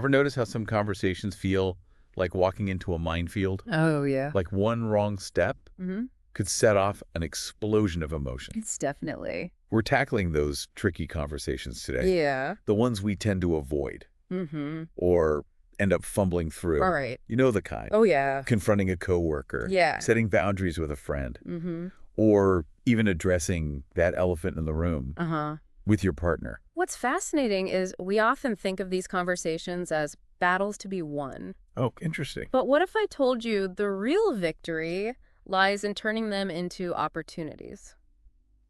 Ever notice how some conversations feel like walking into a minefield? Oh, yeah. Like one wrong step could set off an explosion of emotion. It's definitely. We're tackling those tricky conversations today. Yeah. The ones we tend to avoid or end up fumbling through. All right. You know the kind. Oh, yeah. Confronting a coworker. Yeah. Setting boundaries with a friend. Or even addressing that elephant in the room with your partner. What's fascinating is we often think of these conversations as battles to be won. Oh, interesting. But what if I told you the real victory lies in turning them into opportunities?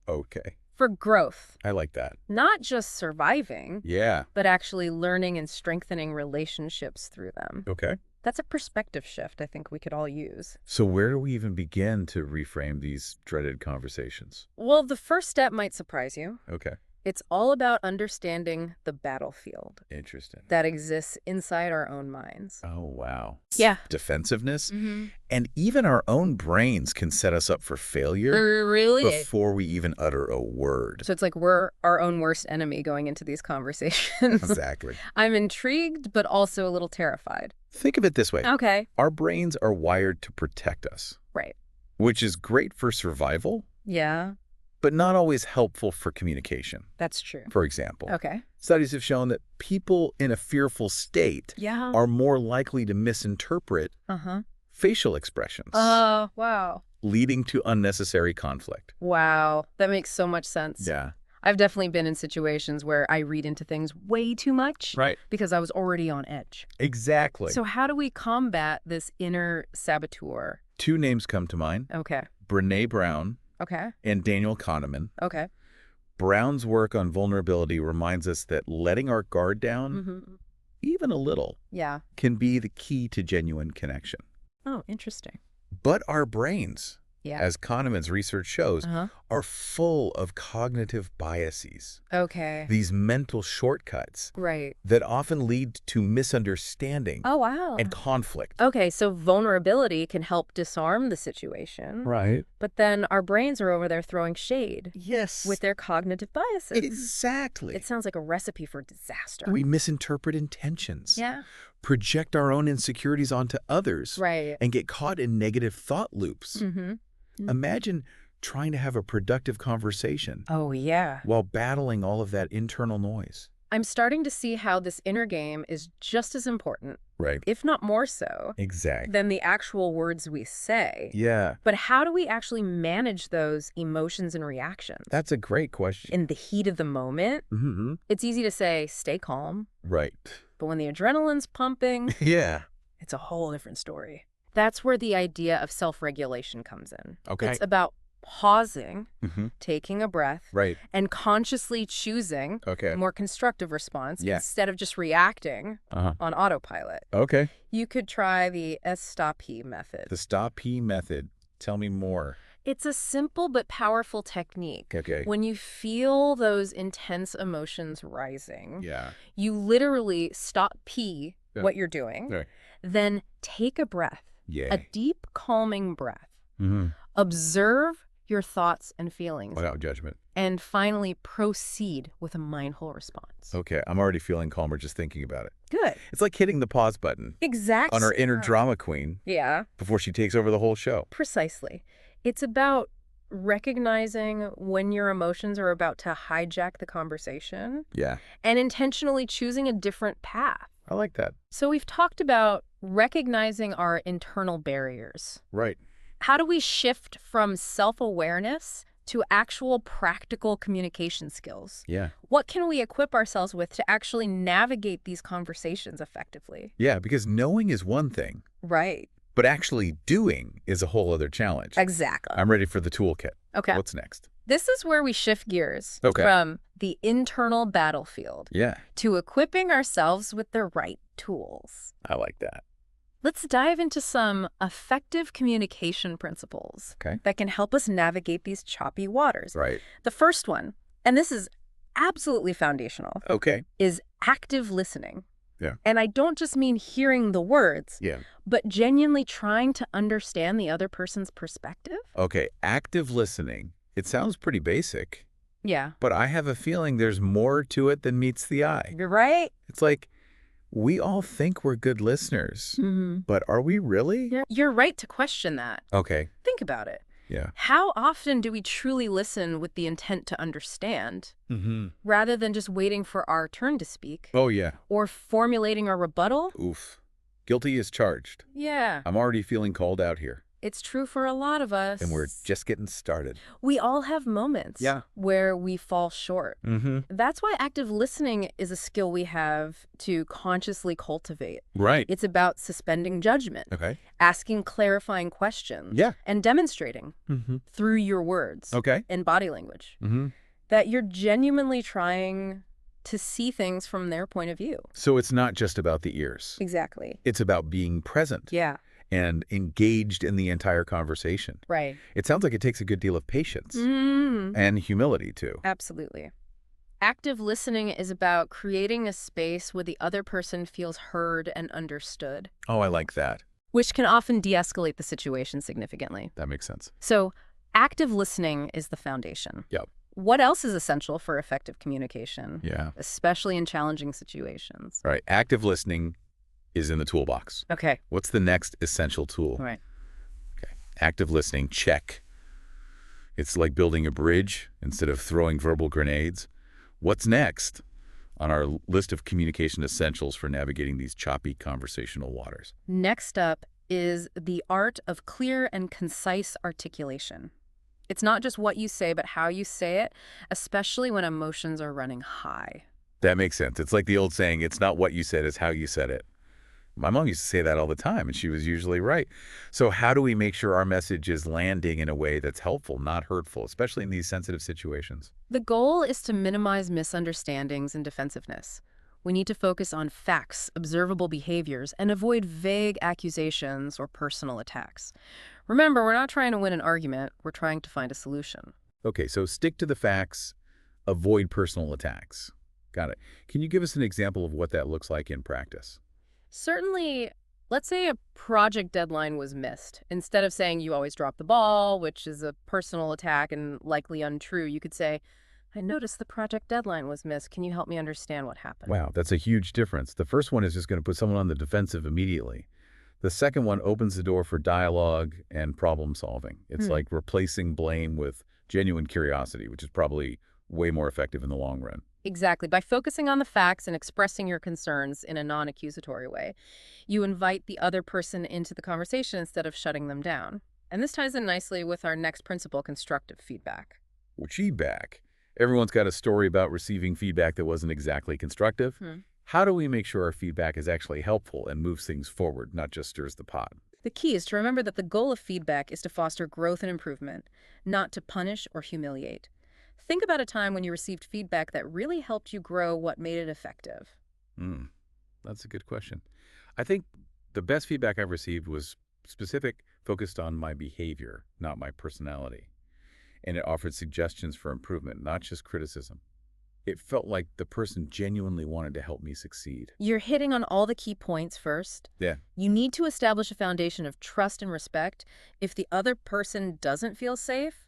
Okay. For growth. I like that. Not just surviving, Yeah. but actually learning and strengthening relationships through them. Okay. That's a perspective shift I think we could all use. So where do we even begin to reframe these dreaded conversations? Well, the first step might surprise you. Okay. It's all about understanding the battlefield Interesting. that exists inside our own minds. Oh, wow. Yeah. Defensiveness. And even our own brains can set us up for failure Really? before we even utter a word. So it's like we're our own worst enemy going into these conversations. Exactly. I'm intrigued, but also a little terrified. Think of it this way. Okay. Our brains are wired to protect us, Right. which is great for survival, Yeah, but not always helpful for communication. that's true. For example, Okay. studies have shown that people in a fearful state Yeah. are more likely to misinterpret facial expressions, Oh, wow. leading to unnecessary conflict. Wow. That makes so much sense. Yeah. I've definitely been in situations where I read into things way too much Right. because I was already on edge. Exactly. So how do we combat this inner saboteur? Two names come to mind, Okay. Brené Brown Okay. and Daniel Kahneman. Okay. Brown's work on vulnerability reminds us that letting our guard down, even a little, Yeah. can be the key to genuine connection. Oh, interesting. But our brains, Yeah. as Kahneman's research shows, are full of cognitive biases, Okay. these mental shortcuts Right. that often lead to misunderstanding Oh, wow. and conflict. Okay, so vulnerability can help disarm the situation. Right. But then our brains are over there throwing shade Yes. with their cognitive biases. Exactly. It sounds like a recipe for disaster. We misinterpret intentions, Yeah. project our own insecurities onto others, Right. and get caught in negative thought loops. Imagine trying to have a productive conversation Oh, yeah. while battling all of that internal noise. I'm starting to see how this inner game is just as important, Right. if not more so, Exactly. than the actual words we say. Yeah. But how do we actually manage those emotions and reactions? That's a great question. In the heat of the moment, it's easy to say, stay calm. Right. But when the adrenaline's pumping, Yeah. it's a whole different story. That's where the idea of self-regulation comes in. Okay. It's about pausing, taking a breath, Right. and consciously choosing Okay. a more constructive response Yeah. instead of just reacting on autopilot. Okay. You could try the S-stop-P method. The stop-P method. Tell me more. It's a simple but powerful technique. Okay. When you feel those intense emotions rising, Yeah. you literally stop P what you're doing, Right. then take a breath, Yeah. a deep, calming breath. Observe your thoughts and feelings, Without judgment. and finally proceed with a mindful response. Okay. I'm already feeling calmer just thinking about it. Good. It's like hitting the pause button Exactly. on our inner drama queen Yeah, before she takes over the whole show. precisely. It's about recognizing when your emotions are about to hijack the conversation Yeah. and intentionally choosing a different path. I like that. So we've talked about recognizing our internal barriers. Right. How do we shift from self-awareness to actual practical communication skills? Yeah. What can we equip ourselves with to actually navigate these conversations effectively? Yeah, because knowing is one thing, Right. but actually doing is a whole other challenge. Exactly. I'm ready for the toolkit. Okay. What's next? This is where we shift gears Okay. from the internal battlefield Yeah. to equipping ourselves with the right tools. I like that. Let's dive into some effective communication principles that can help us navigate these choppy waters. Right. The first one, and this is absolutely foundational, Okay. is active listening. Yeah. And I don't just mean hearing the words, Yeah. but genuinely trying to understand the other person's perspective. Okay. Active listening. It sounds pretty basic, Yeah. but I have a feeling there's more to it than meets the eye. You're right. It's like We all think we're good listeners, but are we really? You're right to question that. Okay. Think about it. Yeah. How often do we truly listen with the intent to understand, rather than just waiting for our turn to speak? Oh, yeah. Or formulating a rebuttal? Oof. Guilty as charged. Yeah. I'm already feeling called out here. It's true for a lot of us. And we're just getting started. We all have moments where we fall short. That's why active listening is a skill we have to consciously cultivate. Right. It's about suspending judgment, asking clarifying questions, and demonstrating through your words and body language that you're genuinely trying to see things from their point of view. So it's not just about the ears. Exactly. It's about being present. Yeah. And engaged in the entire conversation. Right. It sounds like it takes a good deal of patience and humility, too. Absolutely. Active listening is about creating a space where the other person feels heard and understood. Oh, I like that. Which can often de-escalate the situation significantly. That makes sense. So, active listening is the foundation. Yep. What else is essential for effective communication? Yeah. Especially in challenging situations. All right. Active listening is in the toolbox. Okay. What's the next essential tool? Right. Okay. Active listening, check. It's like building a bridge instead of throwing verbal grenades. What's next on our list of communication essentials for navigating these choppy conversational waters? Next up is the art of clear and concise articulation. It's not just what you say, but how you say it, especially when emotions are running high. That makes sense. It's like the old saying, it's not what you said, it's how you said it. My mom used to say that all the time, and she was usually right. So how do we make sure our message is landing in a way that's helpful, not hurtful, especially in these sensitive situations? The goal is to minimize misunderstandings and defensiveness. We need to focus on facts, observable behaviors, and avoid vague accusations or personal attacks. Remember, we're not trying to win an argument. We're trying to find a solution. Okay, so stick to the facts, avoid personal attacks. Got it. Can you give us an example of what that looks like in practice? Certainly, let's say a project deadline was missed. Instead of saying you always drop the ball, which is a personal attack and likely untrue, you could say, I noticed the project deadline was missed. Can you help me understand what happened? Wow, that's a huge difference. The first one is just going to put someone on the defensive immediately. The second one opens the door for dialogue and problem solving. It's like replacing blame with genuine curiosity, which is probably way more effective in the long run. Exactly. By focusing on the facts and expressing your concerns in a non-accusatory way, you invite the other person into the conversation instead of shutting them down. And this ties in nicely with our next principle, constructive feedback. Feedback. Everyone's got a story about receiving feedback that wasn't exactly constructive. How do we make sure our feedback is actually helpful and moves things forward, not just stirs the pot? The key is to remember that the goal of feedback is to foster growth and improvement, not to punish or humiliate. Think about a time when you received feedback that really helped you grow. What made it effective? That's a good question. I think the best feedback I've received was specific, focused on my behavior, not my personality. And it offered suggestions for improvement, not just criticism. It felt like the person genuinely wanted to help me succeed. You're hitting on all the key points first. Yeah. You need to establish a foundation of trust and respect. If the other person doesn't feel safe,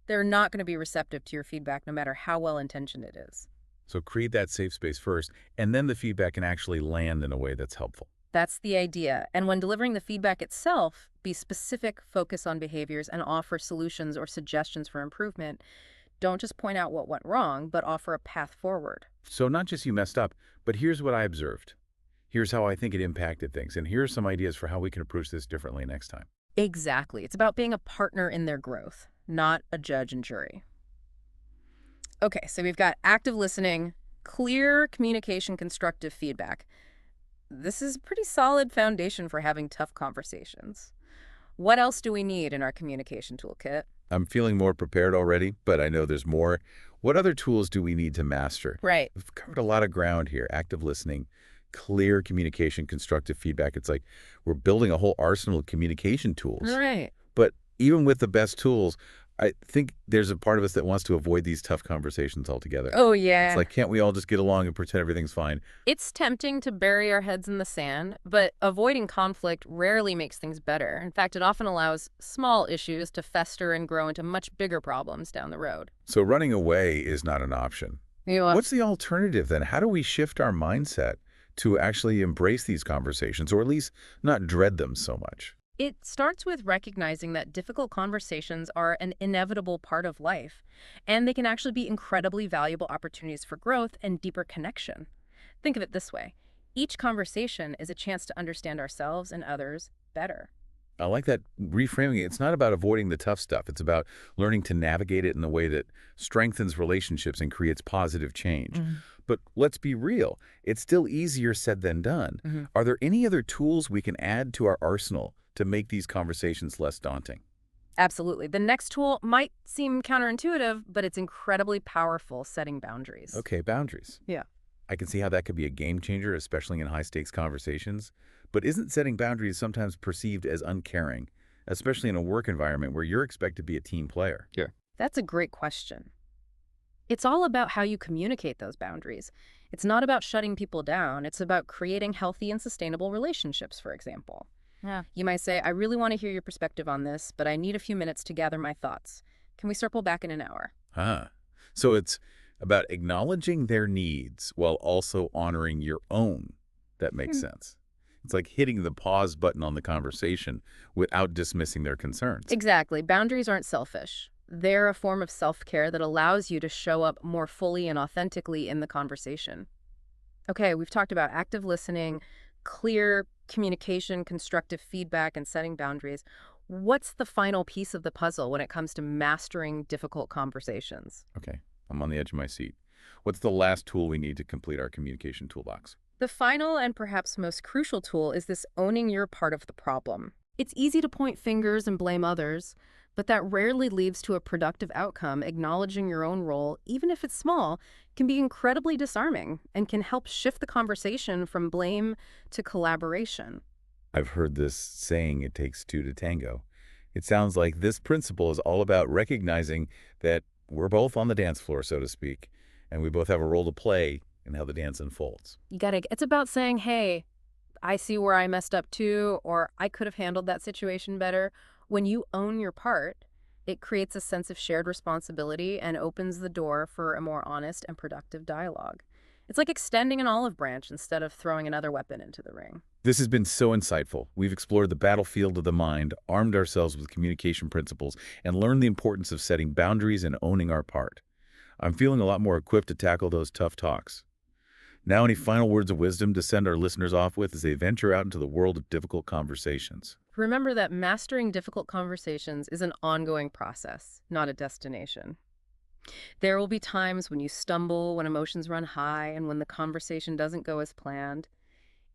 they're not going to be receptive to your feedback, no matter how well-intentioned it is. So create that safe space first, and then the feedback can actually land in a way that's helpful. That's the idea. And when delivering the feedback itself, be specific, focus on behaviors, and offer solutions or suggestions for improvement. Don't just point out what went wrong, but offer a path forward. So not just you messed up, but here's what I observed. Here's how I think it impacted things, and here's some ideas for how we can approach this differently next time. Exactly. It's about being a partner in their growth, not a judge and jury. Okay, so we've got active listening, clear communication, constructive feedback. This is a pretty solid foundation for having tough conversations. What else do we need in our communication toolkit? I'm feeling more prepared already, but I know there's more. What other tools do we need to master? Right. We've covered a lot of ground here. Active listening, clear communication, constructive feedback. It's like we're building a whole arsenal of communication tools. Right. But even with the best tools, I think there's a part of us that wants to avoid these tough conversations altogether. Oh, yeah. It's like, can't we all just get along and pretend everything's fine? It's tempting to bury our heads in the sand, but avoiding conflict rarely makes things better. In fact, it often allows small issues to fester and grow into much bigger problems down the road. So running away is not an option. You know, What's the alternative then? How do we shift our mindset to actually embrace these conversations, or at least not dread them so much? It starts with recognizing that difficult conversations are an inevitable part of life, and they can actually be incredibly valuable opportunities for growth and deeper connection. Think of it this way. Each conversation is a chance to understand ourselves and others better. I like that reframing it. It's not about avoiding the tough stuff. It's about learning to navigate it in a way that strengthens relationships and creates positive change. Mm. But let's be real, it's still easier said than done. Mhm. Are there any other tools we can add to our arsenal to make these conversations less daunting? Absolutely. The next tool might seem counterintuitive, but it's incredibly powerful: setting boundaries. Okay, boundaries. Yeah. I can see how that could be a game changer, especially in high-stakes conversations. But isn't setting boundaries sometimes perceived as uncaring, especially in a work environment where you're expected to be a team player? Sure. That's a great question. It's all about how you communicate those boundaries. It's not about shutting people down. It's about creating healthy and sustainable relationships, for example. Yeah. You might say, I really want to hear your perspective on this, but I need a few minutes to gather my thoughts. Can we circle back in an hour? Huh. So it's about acknowledging their needs while also honoring your own. That makes sense. It's like hitting the pause button on the conversation without dismissing their concerns. Exactly. Boundaries aren't selfish. They're a form of self-care that allows you to show up more fully and authentically in the conversation. Okay, we've talked about active listening, clear communication, constructive feedback, and setting boundaries. What's the final piece of the puzzle when it comes to mastering difficult conversations? Okay, I'm on the edge of my seat. What's the last tool we need to complete our communication toolbox? The final and perhaps most crucial tool is this: owning your part of the problem. It's easy to point fingers and blame others, but that rarely leads to a productive outcome. Acknowledging your own role, even if it's small, can be incredibly disarming and can help shift the conversation from blame to collaboration. I've heard this saying, it takes two to tango. It sounds like this principle is all about recognizing that we're both on the dance floor, so to speak, and we both have a role to play in how the dance unfolds. It's about saying, hey, I see where I messed up too, or I could have handled that situation better. When you own your part, it creates a sense of shared responsibility and opens the door for a more honest and productive dialogue. It's like extending an olive branch instead of throwing another weapon into the ring. This has been so insightful. We've explored the battlefield of the mind, armed ourselves with communication principles, and learned the importance of setting boundaries and owning our part. I'm feeling a lot more equipped to tackle those tough talks. Now, any final words of wisdom to send our listeners off with as they venture out into the world of difficult conversations? Remember that mastering difficult conversations is an ongoing process, not a destination. There will be times when you stumble, when emotions run high, and when the conversation doesn't go as planned.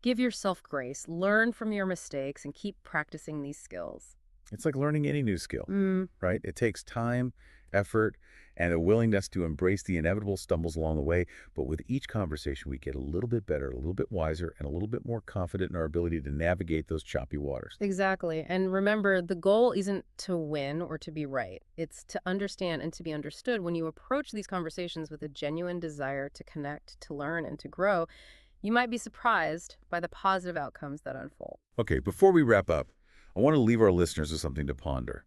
Give yourself grace, learn from your mistakes, and keep practicing these skills. It's like learning any new skill, Mm, right? It takes time, effort, and a willingness to embrace the inevitable stumbles along the way. But with each conversation, we get a little bit better, a little bit wiser, and a little bit more confident in our ability to navigate those choppy waters. exactly. And remember, the goal isn't to win or to be right. It's to understand and to be understood. When you approach these conversations with a genuine desire to connect, to learn, and to grow, you might be surprised by the positive outcomes that unfold. Okay, before we wrap up, I want to leave our listeners with something to ponder.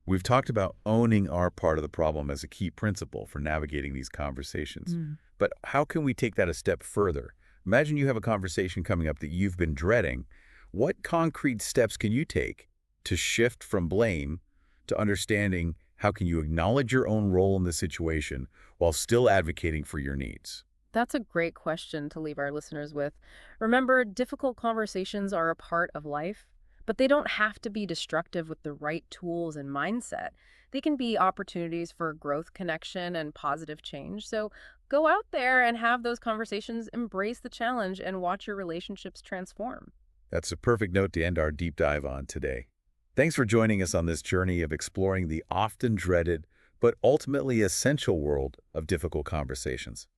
We've talked about owning our part of the problem as a key principle for navigating these conversations. But how can we take that a step further? Imagine you have a conversation coming up that you've been dreading. What concrete steps can you take to shift from blame to understanding? How can you acknowledge your own role in the situation while still advocating for your needs? That's a great question to leave our listeners with. Remember, difficult conversations are a part of life, but they don't have to be destructive with the right tools and mindset. They can be opportunities for growth, connection, and positive change. So go out there and have those conversations, embrace the challenge, and watch your relationships transform. That's a perfect note to end our deep dive on today. Thanks for joining us on this journey of exploring the often dreaded but ultimately essential world of difficult conversations.